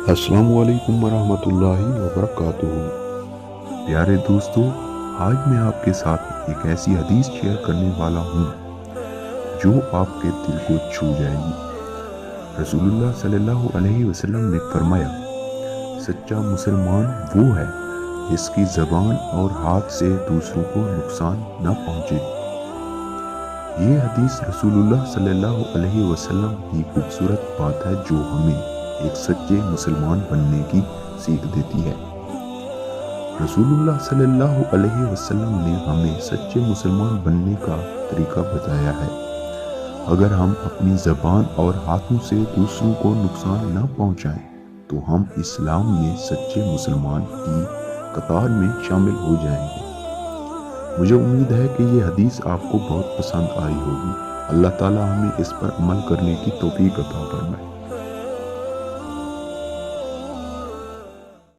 السلام علیکم ورحمۃ اللہ وبرکاتہ۔ پیارے دوستو، آج میں آپ کے ساتھ ایک ایسی حدیث شیئر کرنے والا ہوں جو آپ کے دل کو چھو جائے گی۔ رسول اللہ صلی اللہ علیہ وسلم نے فرمایا، سچا مسلمان وہ ہے جس کی زبان اور ہاتھ سے دوسروں کو نقصان نہ پہنچے۔ یہ حدیث رسول اللہ صلی اللہ علیہ وسلم کی خوبصورت بات ہے جو ہمیں ایک سچے مسلمان بننے کی سیکھ دیتی ہے۔ رسول اللہ صلی اللہ علیہ وسلم نے ہمیں سچے مسلمان بننے کا طریقہ بتایا ہے۔ اگر ہم اپنی زبان اور ہاتھوں سے دوسروں کو نقصان نہ پہنچائیں تو ہم اسلام میں سچے مسلمان کی قطار میں شامل ہو جائیں گے۔ مجھے امید ہے کہ یہ حدیث آپ کو بہت پسند آئی ہوگی۔ اللہ تعالی ہمیں اس پر عمل کرنے کی توفیق عطا فرمائے۔